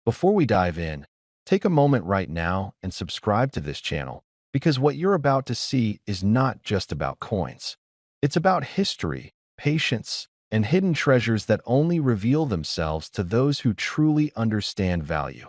Before we dive in, take a moment right now and subscribe to this channel because what you're about to see is not just about coins. It's about history, patience, and hidden treasures that only reveal themselves to those who truly understand value.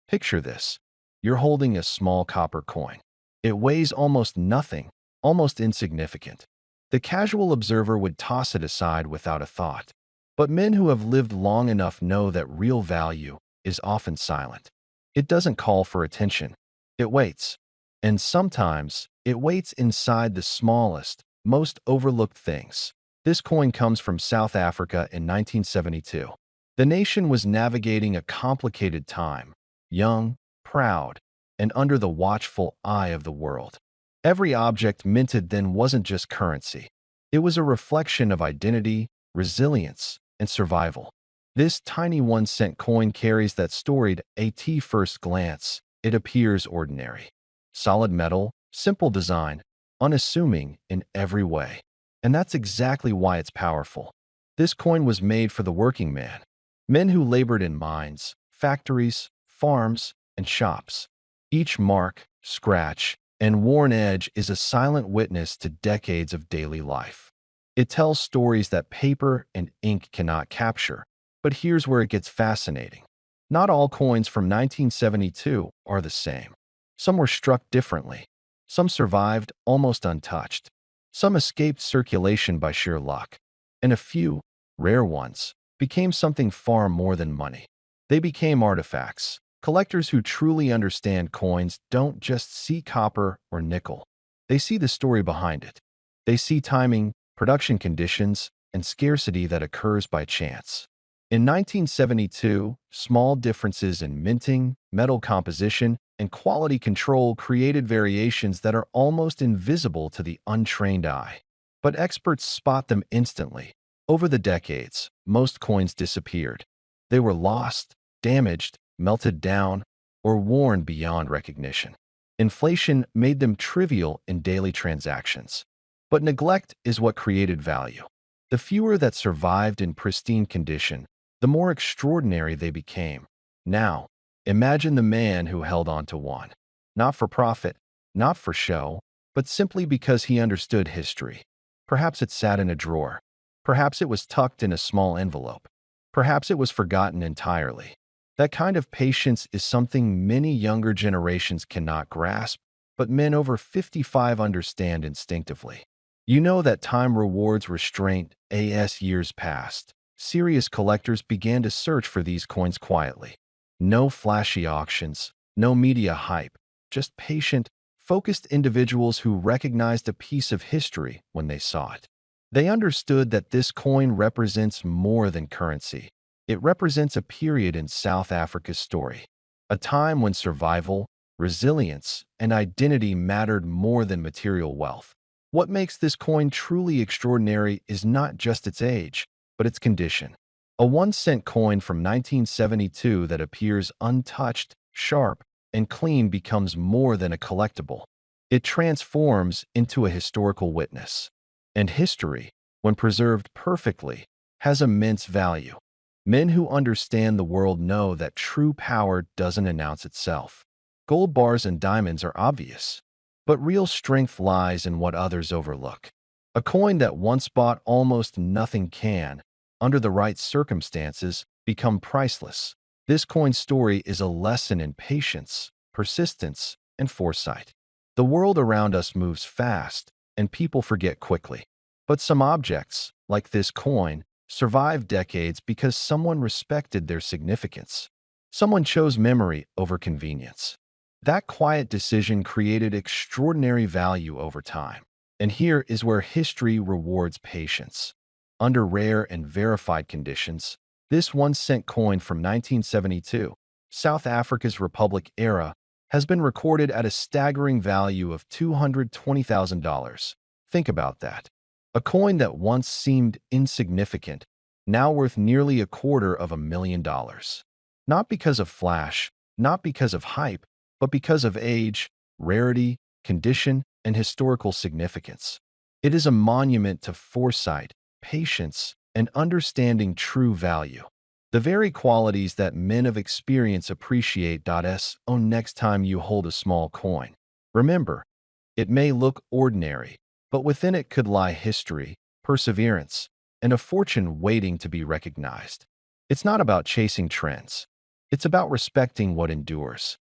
Picture this. You're holding a small copper coin. It weighs almost nothing, almost insignificant. The casual observer would toss it aside without a thought. But men who have lived long enough know that real value is often silent. It doesn't call for attention. It waits. And sometimes, it waits inside the smallest, most overlooked things. This coin comes from South Africa in 1972. The nation was navigating a complicated time, young, proud, and under the watchful eye of the world. Every object minted then wasn't just currency. It was a reflection of identity, resilience, and survival. This tiny 1-cent coin carries that story at first glance. It appears ordinary. Solid metal, simple design, unassuming in every way. And that's exactly why it's powerful. This coin was made for the working man, men who labored in mines, factories, farms, and shops. Each mark, scratch, and worn edge is a silent witness to decades of daily life. It tells stories that paper and ink cannot capture. But here's where it gets fascinating. Not all coins from 1972 are the same. Some were struck differently. Some survived almost untouched. Some escaped circulation by sheer luck. And a few, rare ones, became something far more than money. They became artifacts. Collectors who truly understand coins don't just see copper or nickel. They see the story behind it. They see timing, production conditions, and scarcity that occurs by chance. In 1972, small differences in minting, metal composition, and quality control created variations that are almost invisible to the untrained eye. But experts spot them instantly. Over the decades, most coins disappeared. They were lost, damaged, melted down, or worn beyond recognition. Inflation made them trivial in daily transactions. But neglect is what created value. The fewer that survived in pristine condition, the more extraordinary they became. Now, imagine the man who held on to one. Not for profit, not for show, but simply because he understood history. Perhaps it sat in a drawer. Perhaps it was tucked in a small envelope. Perhaps it was forgotten entirely. That kind of patience is something many younger generations cannot grasp, but men over 55 understand instinctively. You know that time rewards restraint as years passed. Serious collectors began to search for these coins quietly. No flashy auctions, no media hype, just patient, focused individuals who recognized a piece of history when they saw it. They understood that this coin represents more than currency. It represents a period in South Africa's story, a time when survival, resilience, and identity mattered more than material wealth. What makes this coin truly extraordinary is not just its age, but its condition. A 1-cent coin from 1972 that appears untouched, sharp, and clean becomes more than a collectible. It transforms into a historical witness. And history, when preserved perfectly, has immense value. Men who understand the world know that true power doesn't announce itself. Gold bars and diamonds are obvious. But real strength lies in what others overlook. A coin that once bought almost nothing can, under the right circumstances, become priceless. This coin's story is a lesson in patience, persistence, and foresight. The world around us moves fast, and people forget quickly. But some objects, like this coin, survive decades because someone respected their significance. Someone chose memory over convenience. That quiet decision created extraordinary value over time. And here is where history rewards patience. Under rare and verified conditions, this 1-cent coin from 1972, South Africa's Republic era, has been recorded at a staggering value of $220,000. Think about that. A coin that once seemed insignificant, now worth nearly $250,000. Not because of flash, not because of hype, but because of age, rarity, condition, and historical significance. It is a monument to foresight, patience, and understanding true value. The very qualities that men of experience appreciate. Next time you hold a small coin, remember, it may look ordinary, but within it could lie history, perseverance, and a fortune waiting to be recognized. It's not about chasing trends. It's about respecting what endures.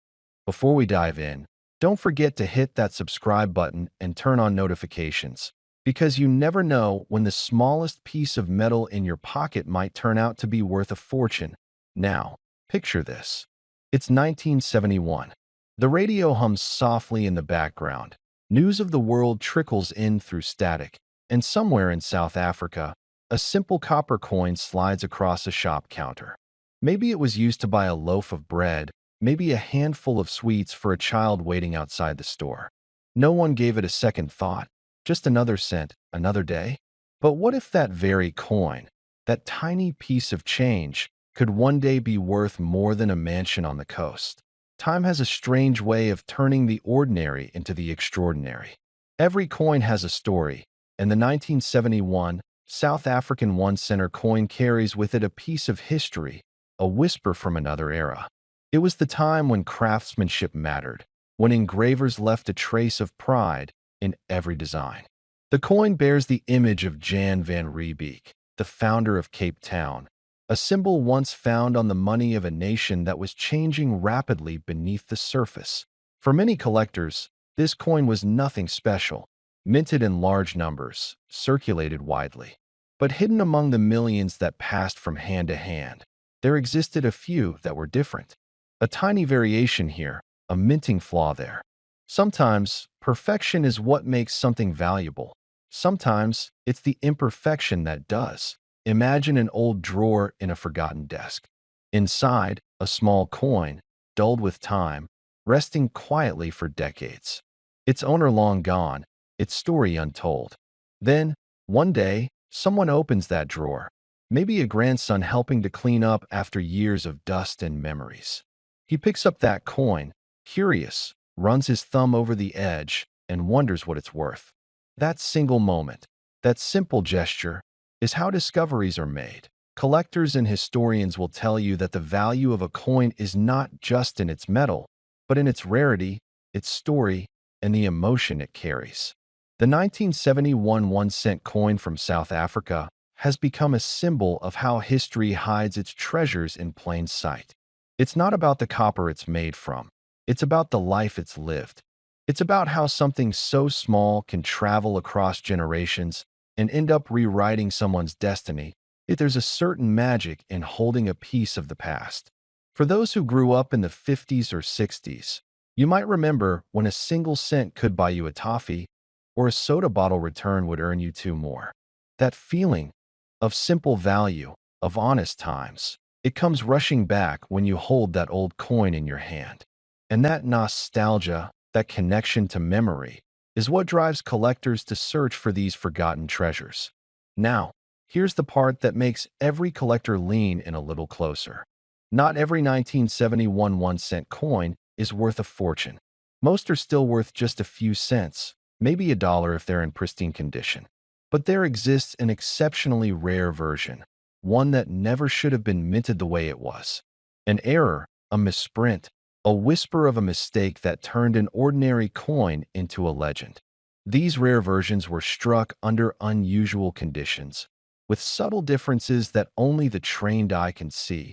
Before we dive in, don't forget to hit that subscribe button and turn on notifications, because you never know when the smallest piece of metal in your pocket might turn out to be worth a fortune. Now, picture this. It's 1971. The radio hums softly in the background. News of the world trickles in through static, and somewhere in South Africa, a simple copper coin slides across a shop counter. Maybe it was used to buy a loaf of bread, maybe a handful of sweets for a child waiting outside the store. No one gave it a second thought. Just another cent, another day? But what if that very coin, that tiny piece of change, could one day be worth more than a mansion on the coast? Time has a strange way of turning the ordinary into the extraordinary. Every coin has a story, and the 1971 South African one-center coin carries with it a piece of history, a whisper from another era. It was the time when craftsmanship mattered, when engravers left a trace of pride in every design. The coin bears the image of Jan van Riebeeck, the founder of Cape Town, a symbol once found on the money of a nation that was changing rapidly beneath the surface. For many collectors, this coin was nothing special, minted in large numbers, circulated widely. But hidden among the millions that passed from hand to hand, there existed a few that were different. A tiny variation here, a minting flaw there. Sometimes, perfection is what makes something valuable. Sometimes, it's the imperfection that does. Imagine an old drawer in a forgotten desk. Inside, a small coin, dulled with time, resting quietly for decades. Its owner long gone, its story untold. Then, one day, someone opens that drawer. Maybe a grandson helping to clean up after years of dust and memories. He picks up that coin, curious, runs his thumb over the edge, and wonders what it's worth. That single moment, that simple gesture, is how discoveries are made. Collectors and historians will tell you that the value of a coin is not just in its metal, but in its rarity, its story, and the emotion it carries. The 1971 one-cent coin from South Africa has become a symbol of how history hides its treasures in plain sight. It's not about the copper it's made from. It's about the life it's lived. It's about how something so small can travel across generations and end up rewriting someone's destiny. There's a certain magic in holding a piece of the past. For those who grew up in the 50s or 60s, you might remember when a single cent could buy you a toffee, or a soda bottle return would earn you two more. That feeling of simple value, of honest times, it comes rushing back when you hold that old coin in your hand. And that nostalgia, that connection to memory, is what drives collectors to search for these forgotten treasures. Now, here's the part that makes every collector lean in a little closer. Not every 1971 one-cent coin is worth a fortune. Most are still worth just a few cents, maybe $1 if they're in pristine condition. But there exists an exceptionally rare version, one that never should have been minted the way it was. An error, a misprint, a whisper of a mistake that turned an ordinary coin into a legend. These rare versions were struck under unusual conditions, with subtle differences that only the trained eye can see,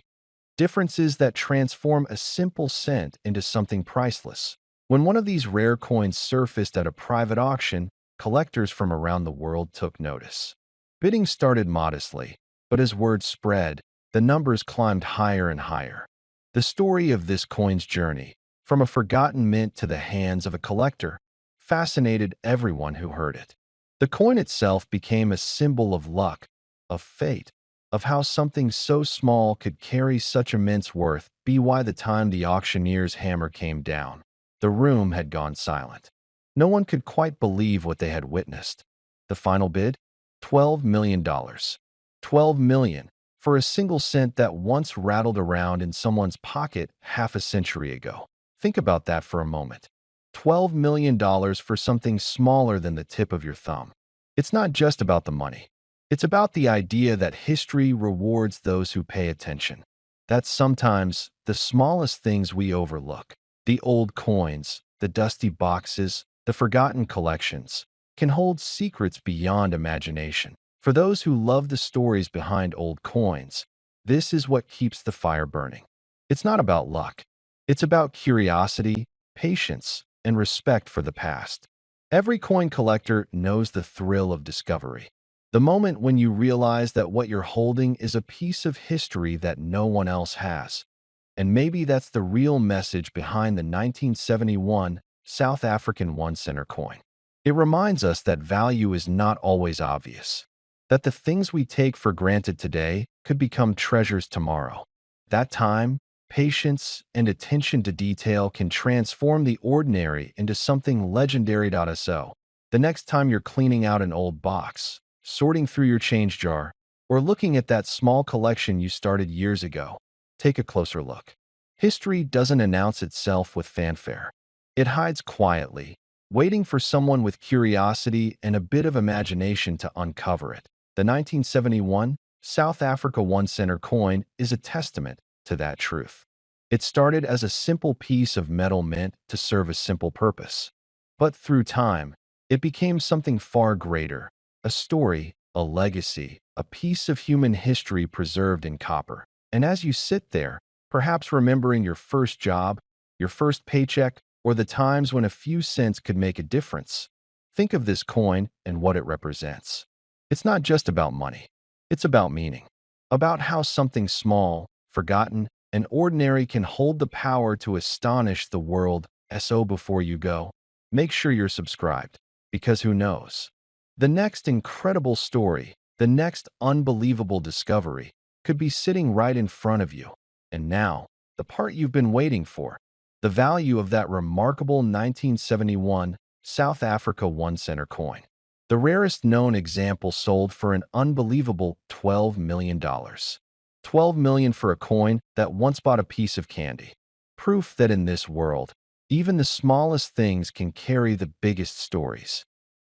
differences that transform a simple cent into something priceless. When one of these rare coins surfaced at a private auction, collectors from around the world took notice. Bidding started modestly, but as word spread, the numbers climbed higher and higher. The story of this coin's journey, from a forgotten mint to the hands of a collector, fascinated everyone who heard it. The coin itself became a symbol of luck, of fate, of how something so small could carry such immense worth. By the time the auctioneer's hammer came down, the room had gone silent. No one could quite believe what they had witnessed. The final bid? $12 million. $12 million for a single cent that once rattled around in someone's pocket half a century ago. Think about that for a moment. $12 million for something smaller than the tip of your thumb. It's not just about the money. It's about the idea that history rewards those who pay attention. That sometimes the smallest things we overlook, the old coins, the dusty boxes, the forgotten collections, can hold secrets beyond imagination. For those who love the stories behind old coins, this is what keeps the fire burning. It's not about luck. It's about curiosity, patience, and respect for the past. Every coin collector knows the thrill of discovery. The moment when you realize that what you're holding is a piece of history that no one else has. And maybe that's the real message behind the 1971 South African one-center coin. It reminds us that value is not always obvious, that the things we take for granted today could become treasures tomorrow. That time, patience, and attention to detail can transform the ordinary into something legendary. So, the next time you're cleaning out an old box, sorting through your change jar, or looking at that small collection you started years ago, take a closer look. History doesn't announce itself with fanfare. It hides quietly, waiting for someone with curiosity and a bit of imagination to uncover it. The 1971 South Africa one-center coin is a testament to that truth. It started as a simple piece of metal meant to serve a simple purpose. But through time, it became something far greater, a story, a legacy, a piece of human history preserved in copper. And as you sit there, perhaps remembering your first job, your first paycheck, or the times when a few cents could make a difference, think of this coin and what it represents. It's not just about money. It's about meaning, about how something small, forgotten, and ordinary can hold the power to astonish the world. So before you go, make sure you're subscribed, because who knows? The next incredible story, the next unbelievable discovery, could be sitting right in front of you. And now, the part you've been waiting for, the value of that remarkable 1971 South Africa one-center coin. The rarest known example sold for an unbelievable $12 million. $12 million for a coin that once bought a piece of candy. Proof that in this world, even the smallest things can carry the biggest stories.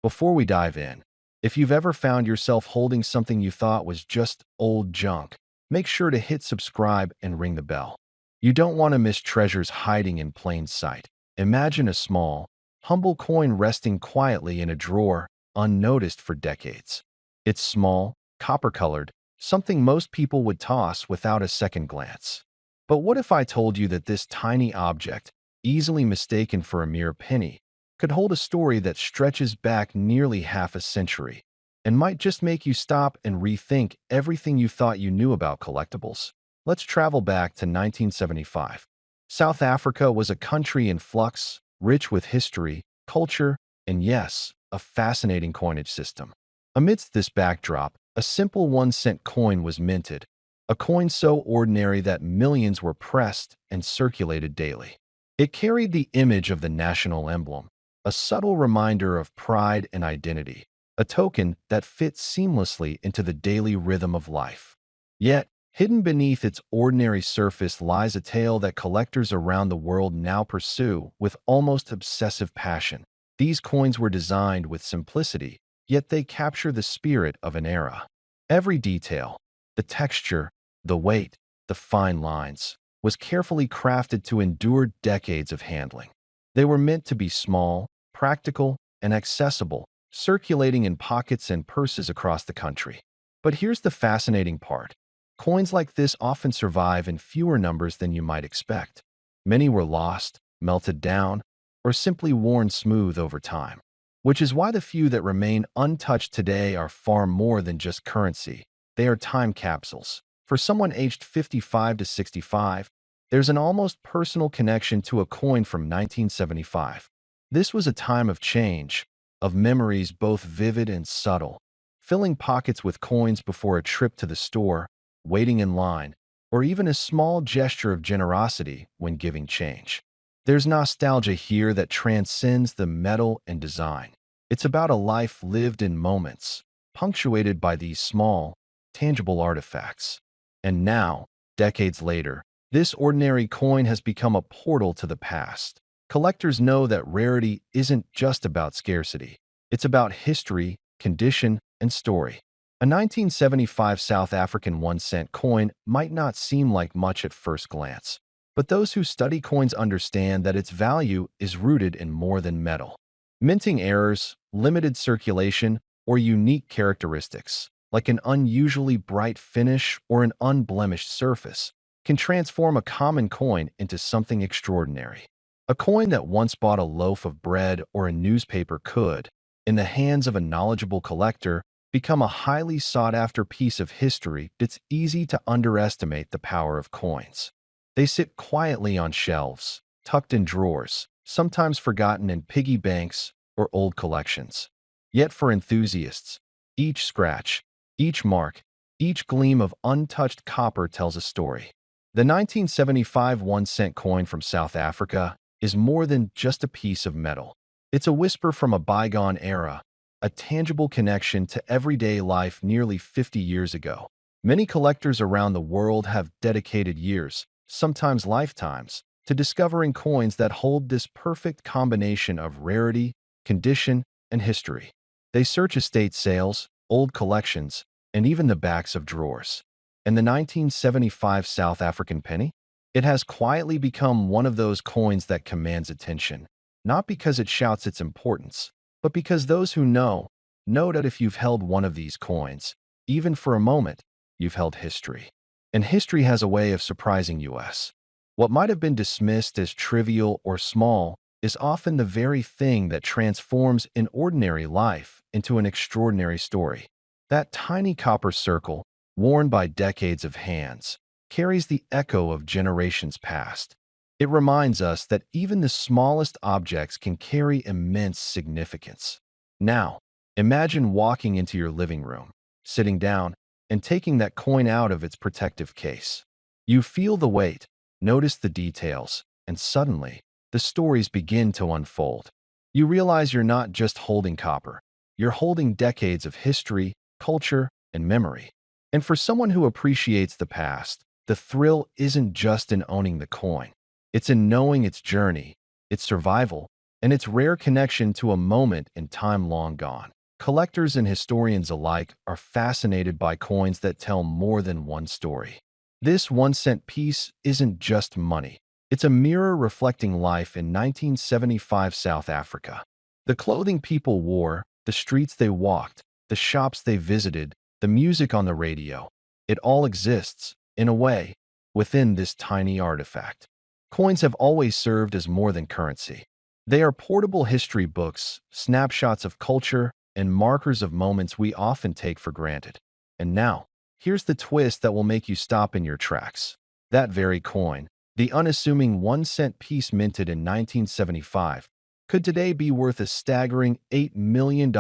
Before we dive in, if you've ever found yourself holding something you thought was just old junk, make sure to hit subscribe and ring the bell. You don't want to miss treasures hiding in plain sight. Imagine a small, humble coin resting quietly in a drawer, unnoticed for decades. It's small, copper-colored, something most people would toss without a second glance. But what if I told you that this tiny object, easily mistaken for a mere penny, could hold a story that stretches back nearly half a century and might just make you stop and rethink everything you thought you knew about collectibles? Let's travel back to 1975. South Africa was a country in flux, rich with history, culture, and yes, a fascinating coinage system. Amidst this backdrop, a simple 1-cent coin was minted, a coin so ordinary that millions were pressed and circulated daily. It carried the image of the national emblem, a subtle reminder of pride and identity, a token that fits seamlessly into the daily rhythm of life. Yet, hidden beneath its ordinary surface lies a tale that collectors around the world now pursue with almost obsessive passion. These coins were designed with simplicity, yet they capture the spirit of an era. Every detail, the texture, the weight, the fine lines, was carefully crafted to endure decades of handling. They were meant to be small, practical, and accessible, circulating in pockets and purses across the country. But here's the fascinating part. Coins like this often survive in fewer numbers than you might expect. Many were lost, melted down, or simply worn smooth over time. Which is why the few that remain untouched today are far more than just currency. They are time capsules. For someone aged 55 to 65, there's an almost personal connection to a coin from 1975. This was a time of change, of memories both vivid and subtle, filling pockets with coins before a trip to the store, waiting in line, or even a small gesture of generosity when giving change. There's nostalgia here that transcends the metal and design. It's about a life lived in moments, punctuated by these small, tangible artifacts. And now, decades later, this ordinary coin has become a portal to the past. Collectors know that rarity isn't just about scarcity. It's about history, condition, and story. A 1975 South African 1-cent coin might not seem like much at first glance, but those who study coins understand that its value is rooted in more than metal. Minting errors, limited circulation, or unique characteristics, like an unusually bright finish or an unblemished surface, can transform a common coin into something extraordinary. A coin that once bought a loaf of bread or a newspaper could, in the hands of a knowledgeable collector, become a highly sought-after piece of history. It's easy to underestimate the power of coins. They sit quietly on shelves, tucked in drawers, sometimes forgotten in piggy banks or old collections. Yet for enthusiasts, each scratch, each mark, each gleam of untouched copper tells a story. The 1975 1-cent coin from South Africa is more than just a piece of metal. It's a whisper from a bygone era, a tangible connection to everyday life nearly 50 years ago. Many collectors around the world have dedicated years, sometimes lifetimes, to discovering coins that hold this perfect combination of rarity, condition, and history. They search estate sales, old collections, and even the backs of drawers. And the 1975 South African penny? It has quietly become one of those coins that commands attention, not because it shouts its importance, but because those who know that if you've held one of these coins, even for a moment, you've held history. And history has a way of surprising us. What might have been dismissed as trivial or small is often the very thing that transforms an ordinary life into an extraordinary story. That tiny copper circle, worn by decades of hands, carries the echo of generations past. It reminds us that even the smallest objects can carry immense significance. Now, imagine walking into your living room, sitting down, and taking that coin out of its protective case. You feel the weight, notice the details, and suddenly, the stories begin to unfold. You realize you're not just holding copper, you're holding decades of history, culture, and memory. And for someone who appreciates the past, the thrill isn't just in owning the coin. It's in knowing its journey, its survival, and its rare connection to a moment in time long gone. Collectors and historians alike are fascinated by coins that tell more than one story. This 1-cent piece isn't just money. It's a mirror reflecting life in 1975 South Africa. The clothing people wore, the streets they walked, the shops they visited, the music on the radio. It all exists, in a way, within this tiny artifact. Coins have always served as more than currency. They are portable history books, snapshots of culture, and markers of moments we often take for granted. And now, here's the twist that will make you stop in your tracks. That very coin, the unassuming 1-cent piece minted in 1975, could today be worth a staggering $8 million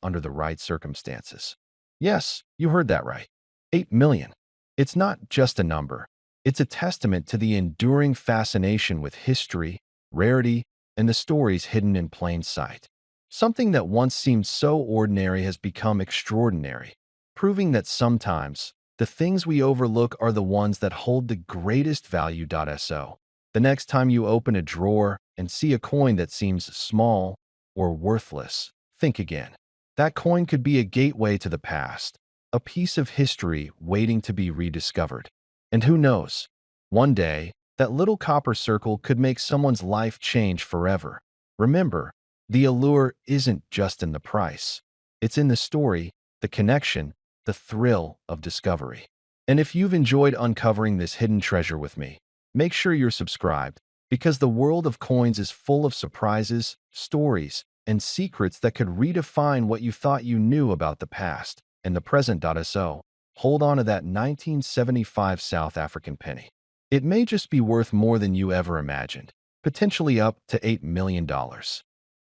under the right circumstances. Yes, you heard that right. 8 million. It's not just a number. It's a testament to the enduring fascination with history, rarity, and the stories hidden in plain sight. Something that once seemed so ordinary has become extraordinary, proving that sometimes the things we overlook are the ones that hold the greatest value. So, the next time you open a drawer and see a coin that seems small or worthless, think again. That coin could be a gateway to the past, a piece of history waiting to be rediscovered. And who knows, one day, that little copper circle could make someone's life change forever. Remember, the allure isn't just in the price. It's in the story, the connection, the thrill of discovery. And if you've enjoyed uncovering this hidden treasure with me, make sure you're subscribed, because the world of coins is full of surprises, stories, and secrets that could redefine what you thought you knew about the past and the present. So, hold on to that 1975 South African penny. It may just be worth more than you ever imagined, potentially up to $8 million.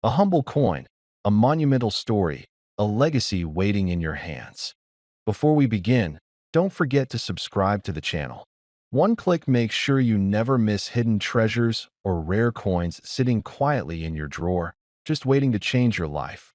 A humble coin, a monumental story, a legacy waiting in your hands. Before we begin, don't forget to subscribe to the channel. One click makes sure you never miss hidden treasures or rare coins sitting quietly in your drawer, just waiting to change your life.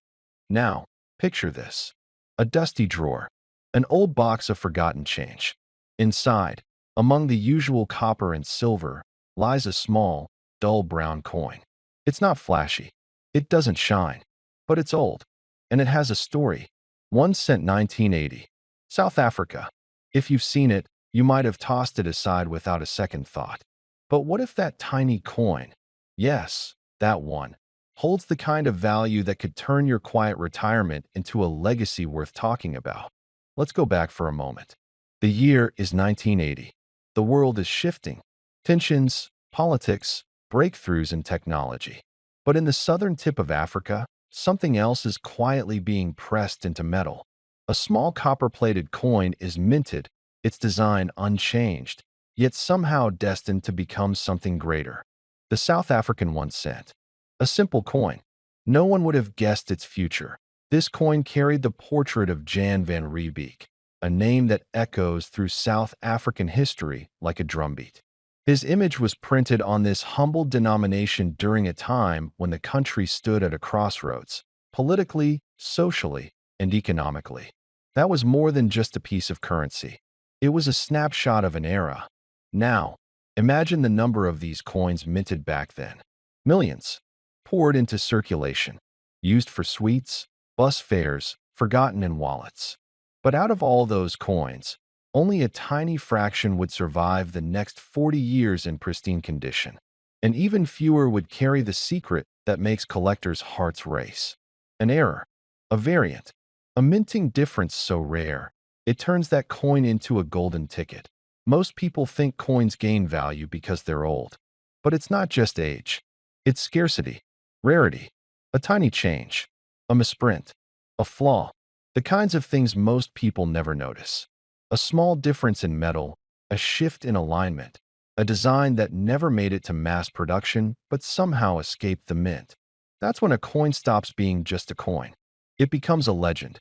Now, picture this. A dusty drawer, an old box of forgotten change. Inside, among the usual copper and silver, lies a small, dull brown coin. It's not flashy. It doesn't shine. But it's old. And it has a story. 1 cent 1980. South Africa. If you've seen it, you might have tossed it aside without a second thought. But what if that tiny coin, yes, that one, holds the kind of value that could turn your quiet retirement into a legacy worth talking about? Let's go back for a moment. The year is 1980. The world is shifting. Tensions, politics, breakthroughs in technology. But in the southern tip of Africa, something else is quietly being pressed into metal. A small copper-plated coin is minted, its design unchanged, yet somehow destined to become something greater. The South African 1 cent. A simple coin. No one would have guessed its future. This coin carried the portrait of Jan van Riebeeck, a name that echoes through South African history like a drumbeat. His image was printed on this humble denomination during a time when the country stood at a crossroads, politically, socially, and economically. That was more than just a piece of currency. It was a snapshot of an era. Now, imagine the number of these coins minted back then. Millions, poured into circulation, used for sweets, bus fares, forgotten in wallets. But out of all those coins, only a tiny fraction would survive the next 40 years in pristine condition, and even fewer would carry the secret that makes collectors' hearts race. An error, a variant, a minting difference so rare, it turns that coin into a golden ticket. Most people think coins gain value because they're old. But it's not just age. It's scarcity, rarity, a tiny change, a misprint, a flaw, the kinds of things most people never notice. A small difference in metal, a shift in alignment, a design that never made it to mass production but somehow escaped the mint. That's when a coin stops being just a coin. It becomes a legend.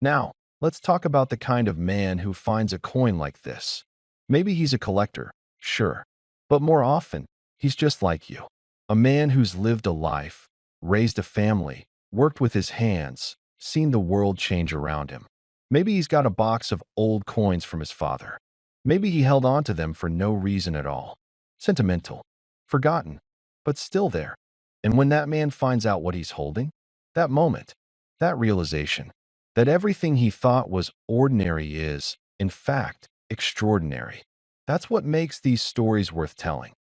Now, let's talk about the kind of man who finds a coin like this. Maybe he's a collector, sure. But more often, he's just like you. A man who's lived a life, raised a family, worked with his hands, seen the world change around him. Maybe he's got a box of old coins from his father. Maybe he held on to them for no reason at all. Sentimental, forgotten, but still there. And when that man finds out what he's holding, that moment, that realization, that everything he thought was ordinary is, in fact, extraordinary. That's what makes these stories worth telling.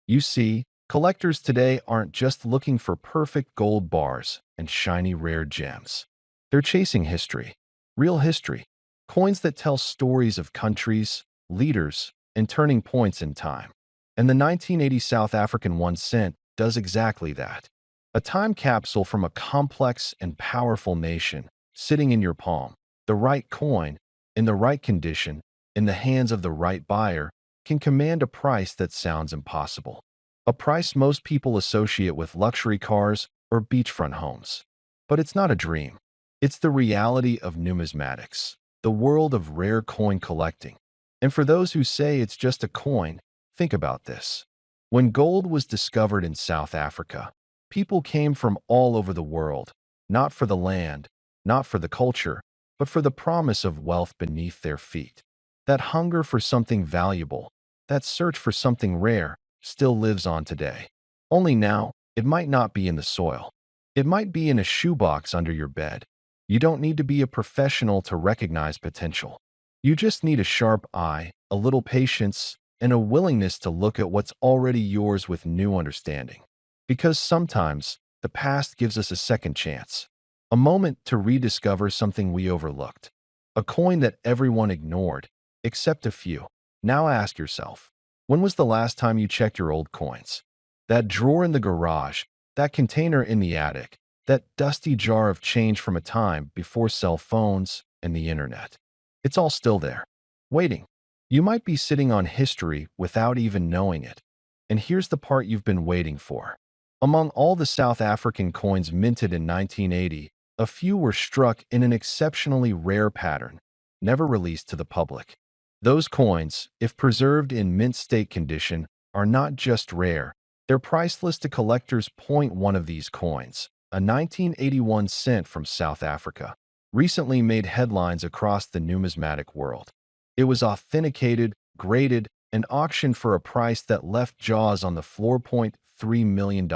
You see, collectors today aren't just looking for perfect gold bars and shiny rare gems. They're chasing history, real history, coins that tell stories of countries, leaders, and turning points in time. And the 1980 South African 1 cent does exactly that. A time capsule from a complex and powerful nation sitting in your palm. The right coin, in the right condition, in the hands of the right buyer, can command a price that sounds impossible. A price most people associate with luxury cars or beachfront homes. But it's not a dream. It's the reality of numismatics, the world of rare coin collecting. And for those who say it's just a coin, think about this. When gold was discovered in South Africa, people came from all over the world, not for the land, not for the culture, but for the promise of wealth beneath their feet. That hunger for something valuable, that search for something rare, still lives on today. Only now, it might not be in the soil. It might be in a shoebox under your bed. You don't need to be a professional to recognize potential. You just need a sharp eye, a little patience, and a willingness to look at what's already yours with new understanding. Because sometimes, the past gives us a second chance. A moment to rediscover something we overlooked. A coin that everyone ignored, except a few. Now ask yourself, when was the last time you checked your old coins? That drawer in the garage, that container in the attic, that dusty jar of change from a time before cell phones and the internet. It's all still there, waiting. You might be sitting on history without even knowing it. And here's the part you've been waiting for. Among all the South African coins minted in 1980, a few were struck in an exceptionally rare pattern, never released to the public. Those coins, if preserved in mint state condition, are not just rare, they're priceless to collectors. One of these coins, a 1981 cent from South Africa, recently made headlines across the numismatic world. It was authenticated, graded, and auctioned for a price that left jaws on the floor. $3 million.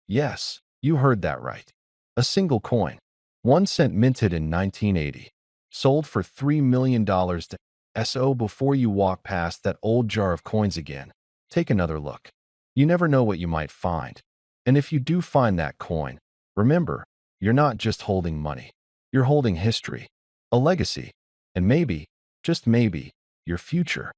Yes, you heard that right. A single coin. 1 cent minted in 1980. sold for $3 million to SO before you walk past that old jar of coins again. Take another look. You never know what you might find. And if you do find that coin, remember, you're not just holding money. You're holding history, a legacy, and maybe, just maybe, your future.